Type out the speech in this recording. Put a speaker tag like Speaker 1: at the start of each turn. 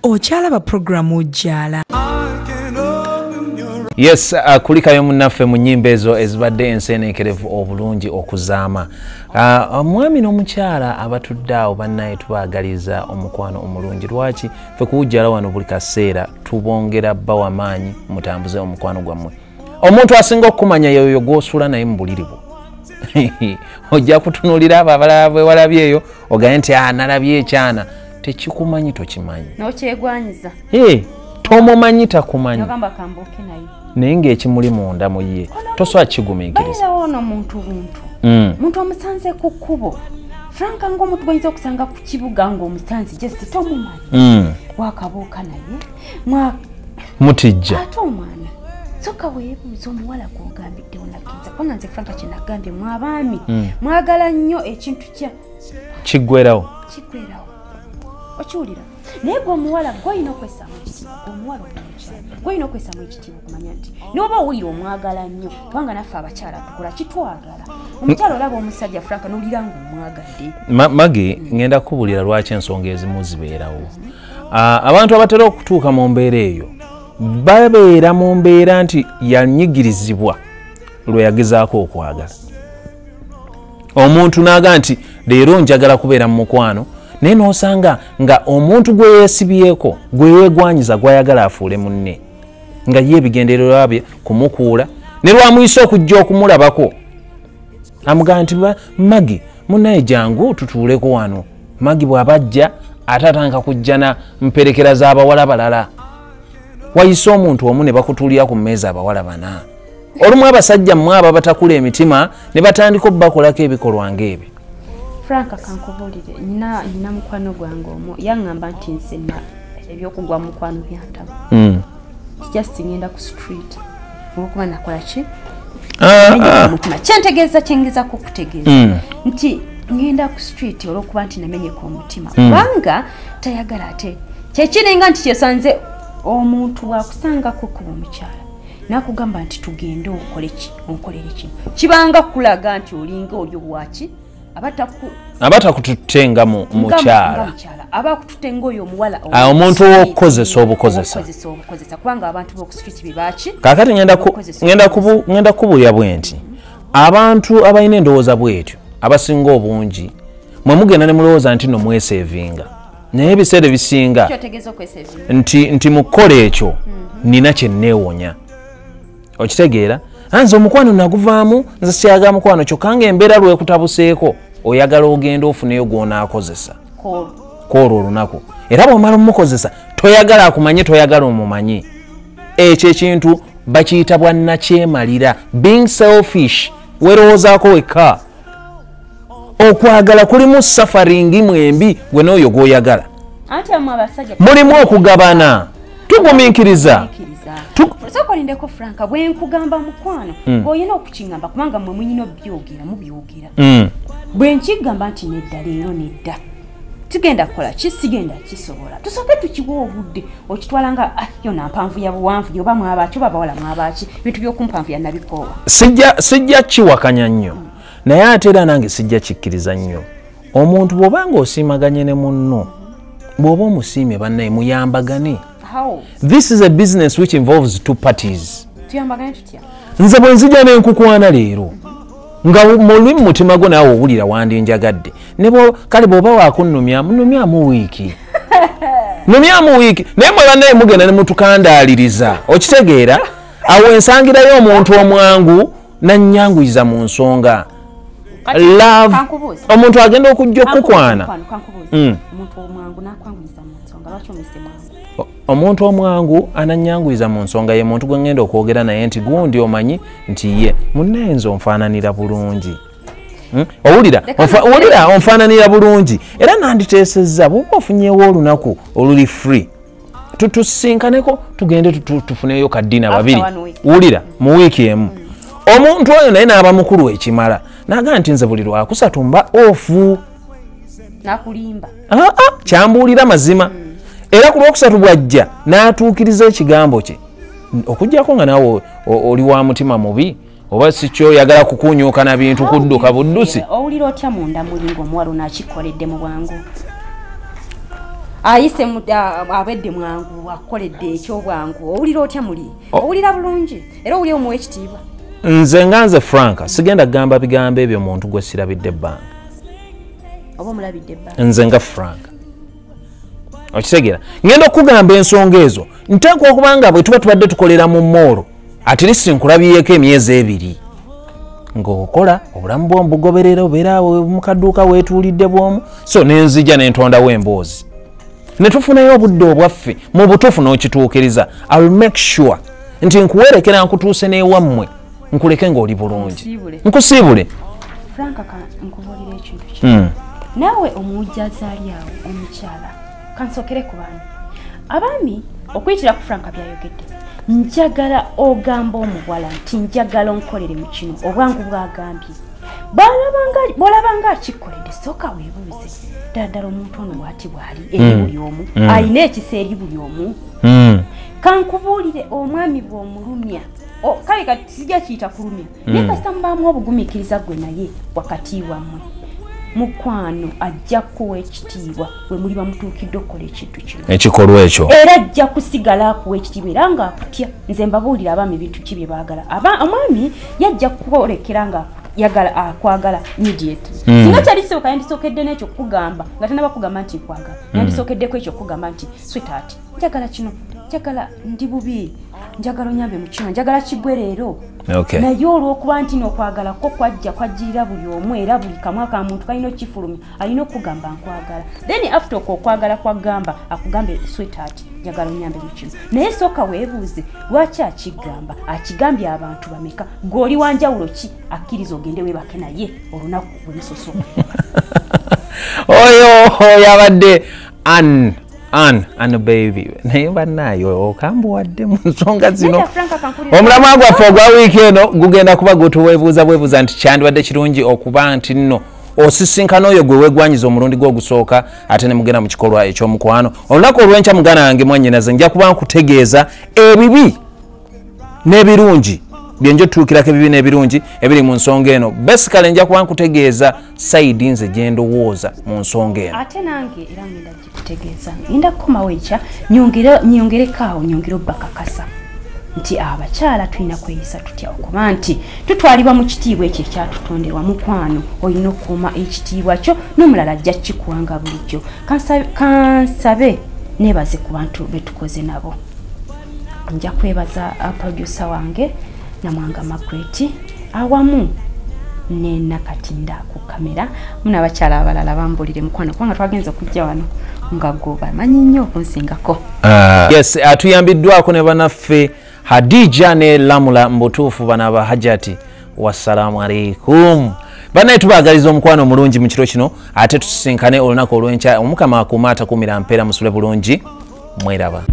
Speaker 1: Ochalaba programu ojala.
Speaker 2: Yes, kulikayo munaffe mu nnyimba ezo ezibadde enseeneekerevu obulungi okuzaama. Omwami n'omukyala abatudde awo bannaye tubaagaliza omukwano omulungi. Lwaki ffe kuwujjala wano buli kaseera tubongera bba w'amaanyi mutambuze omukwano gwammwe. Omuntu asinga okumanya yoyo gw'osula naye mu buliri bwo. Ojja kutunuulira abo abalala bwe walabyeyo ogaye nti nalabye ekyana tekikumanyi tokimanyi.
Speaker 3: N'okyegwanyiza.
Speaker 2: Tomumanyi takumanyi.
Speaker 3: Nogamba kambuke naye.
Speaker 2: Naye ng'ekimuli munda mu ye tosobola kigumiikiriza.
Speaker 3: Bayina ono muntu muntu omusanze ku kkubo. Franka ng'omuntu gw'oyinza okusanga ku kibuga ng'omusanze just tomumanyi. Wakabuuka naye
Speaker 2: mutijja.
Speaker 3: Ate omwana soka weebuuza omuwala gw'ogambidde onakkiriza kubanga nze Franka kye nagambye mu abaami mwagala nnyo ekintu
Speaker 2: kiggwerawo.
Speaker 3: Okiwulira naye gwe omuwala gw'olina okwessaamu ekitiibwa omuwala omukyala gw'olina okwessaamu ekitiibwa okumanya nti n'oba owulira omwagala nnyo kubanga naffe abakyala tukola kitwagala omukyala olaba omusajja Franka n'olira ng'omwagadde.
Speaker 2: Magi ngenda kubulira lwaki ensonga ezimu zibeerawo. Abantu abatera okutuuka mu mbeera eyo babeera mu mbeera nti yanyigirizibwa lwe yagezaako okwagala. Omuntu n'aga nti leero njagala kubeera mu mukwano naye n'osanga nga omuntu gwe yeesibyeko gwe yeegwanyiza gw'ayagala afuule munne nga ye ebigendererwa bye kumukuula ne lwamuyisa okujja okumulabako amugamba nti Magi munnaye jangu tutuuleko wano. Magi bw'abajja ate atandika kujja na mperekera z'abawala balala. Wayisa omuntu omu ne bakutuulira ku mmeeza abawala bana. Olumu abasajja mmwe aba batakula emitima ne batandika obbakolako ebikolwa ng'ebyo.
Speaker 3: Franka kankubulire nina mukwano gwange omwo yaŋŋamba nti nsenna ebyokugwa mu mukwano byantama. Just ngenda ku street olwokuba nakola ki mutima kyentegeeza kyengezako okutegeeza nti ngenda ku street olwokuba nti namenyeka omutima kubanga tayagala ate kyekiringa nti kyesanze omuntu wakusangako kuba omukyala nakugamba nti tugende onkolere kino kibanga kulaga nti olinga oli obwaki
Speaker 2: abatakututenga mu mukyala
Speaker 3: abakututenga oyo omuwala
Speaker 2: omuntu w'okukozesa obukozesa
Speaker 3: kubanga abantu b'oku street bebaki.
Speaker 2: Kaakati ngenda kubulya bwe nti abantu abalina endowooza bwetyo abasinga obungi mwe mugenda ne mulowooza nti no mweseevinga naye ebiseera ebisinga nti mu kukola ekyo nina kye nneewonya. Okitegeera nze omukwano naguvaamu nze siyagala mukwano kyokka ng'embeera lwekutabuseeko oyagala ogenda ofuneyo gw'onaakozesa kwolwo olunaku era bw'omala omukozesa toyagala akumanye toyagala omumanyi. Ekyo ekintu bakiyita bwannakyemalira being selfish werowoozaako wekka. Okwagala kulimu safaringi mwembi gwe n'oyo gw'oyagala mulimu okugabana tugumiikiriza.
Speaker 3: Sokolindeko Franka bwe nkugamba mukwano ng'olina okukingamba kubanga mmwe muyina mubyogera bwe nkigamba nti nedda leero nedda tugenda kukola kisigenda kisobola tusooke tukiwa obudde okitwala nga yo nampanvu ya buwanvu oba mwabaki oba bawala mwabaki bintu by'okumpanvu ya nabikoowa.
Speaker 2: Sijja kiwakanya nnyo naye ate era nange sijja kikkiriza nnyo. Omuntu bw'obanga osiimaganye ne munno bw'oba omusiimye bannaye muyambagane. This is a business which involves two parties. Nze bwe nzija n'enkukwana leero nga mulimi mutima gwo naawe owulira wandinjagadde kale bw'oba wakunnumyamu wiiki numyamu wiiki naye mwe bannaye mugenda ne mutukandaaliriza. Okitegeera awo ensangirayo omuntu omwangu nannyanguyiza mu nsonga. Love omuntu agenda okujja okukwana. Omuntu omwangu anannyanguyiza mu nsonga ye muntu gwe ngenda okwogera naye nti gundi omanyi nti ye munnaye nze onfaananira bulungi. Owulira onfaananira bulungi era nanditeesezza bw'oba ofunyeewo olunaku oluli free tutusinkaneko tugende tufuneyo kaddina babiri wulira mu wiiki emu. Omuntu oyo naye n'aba mukulu ekimala naga nti nze buli lwakusatu mba ofu
Speaker 3: nakulimba
Speaker 2: kyambuulira mazima. Era ku lwokusatu bw'ajja n'atuukiriza ekigambo kye okuggyako nga naawe oli wa mutima mubi oba si kyoyagala kukunyuuka na bintu kudduka buddusi.
Speaker 3: Owulira otya munda mulingo omuwala n'akikoledde mu bwangu ayise abedde mwangu akoledde ekyo bwangu owulira otya muli owulira bulungi era owulira omuwa ekitiibwa
Speaker 2: nze nganze Franka sigenda kugamba bigambo ebyo muntu gwe sirabidde ebbanga
Speaker 3: oba omulabidde ebbanga
Speaker 2: nze nga Franka okitegera ngenda okugamba ensonga ezo nteekwa okubanga bwe tuba tubadde tukolera mu mooro ati lisi nkulabiyeeko emyezi 2 ng'okola obulamu bw'omu bugoberera obeera mu kadduuka weetuulidde bw'omu so nenzija nentondawo emboozi ne tufunayo obudde obwaffe mu butuufu n'okituukiriza I'll make sure nti nkuwerekera nkutuuse n'ewammwe nkuleke ng'oli bulungi nkusiibule
Speaker 3: Franka nkubuulira ekintu kino naawe omuwujjazaali awo omukyala kansokere ku baami abaami okuyitira ku Franka byayogedde njagala ogamba omuwala nti njagala onkolere mu kino obwangu bwagambye bw'olabanga akikoledde sooka weebuuze ddala omuntu ono bw'ati bw'ali eri buli omu alina ekisa eri buli omu kankubuulire omwami bw'omulumya kale kati sijja kiyita kulumya naye kasita mubaamu obugumiikiriza gwe naye wakati wammwe mukwano ajja kuwa ekitiibwa bwe muli bamutuukidde okukola ekintu kino
Speaker 2: ekikolwa ekyo
Speaker 3: era ajja kusigala akuwa ekitiibwa era ng'akutya nze mbabuulira abaami bintu ki bye baagala omwami yajja kukolekera nga yagala akwagala immediately singa kyalisooka yandisookedde n'ekyo kukugamba nga tanaba kugamba nti nkwagala yandisookeddeko ekyo kukugamba nti sweetheart njagala kino njagala ndi bubi njagala onyambe mu kino njagala kigwe leero naye olw'okuba nti n'okwagala ko kwajjirira buli omu era buli kamwa ka muntu kalina okifulumya alina okugamba nkwagala then after okwagala kwagamba akugambe sweetheart njagala onyambe mu kino naye sooka weebuuze lwaki akigamba akigambye abantu bameka gw'oli wanjawulo ki akkiriza ogende weebake naye olunaku lwe musosoka
Speaker 2: oyo yabadde Ann baby naye bannayo okambuwadde mu nsonga zino omulamwa gwaffe ogwa wiiki eno gugenda kuba gutuweebuuza nti kyandibadde kirungi okuba nti nno osisinkana oyo gwe weegwanyiza omulundi gw'ogusooka ate ne mugenda mu kikolwa eky'omukwano olunaku olw'enkya muganda wange mwannyinaze nja kuba nkutegeeza ebibi n'ebirungi byenjo tuukirako ebibi n'ebirungi ebiri mu nsonga eno basically nja kuba nkutegeeza sayidi nze gye ndowooza mu nsonga eno
Speaker 3: ate nange era ngenda gikutegeeza ngenda kukomawo ekya nyongerekaawo nyongere obbakakasa nti abakyala tulina kweyisa tutya okuba nti tutwalibwa mu kitiibwa ekyo ekyatutonderwa mukwano olina okukuuma ekitiibwa kyo n'omulala ajja kikuwanga bulijjo kansabe neebaze ku bantu betukoze nabo nja kwebaza producer wange Namwanga Margaret awamu ne Nakatinda ku kamera muna abakyala abalala bambulire mukwano kubanga twagenza okujja wano nga goba manyi nnyo okunsingako
Speaker 2: yes atuyambiddwako ne banaffe Hadija ne Lamula mbutuufu bana ba Hajati wassalamu alaikum banaye tubaagaliza omukwano mulungi mu kiro kino ate tusisinkane olunaku olw'enkya omukama akuuma atakuumira mpeera musule bulungi mweraba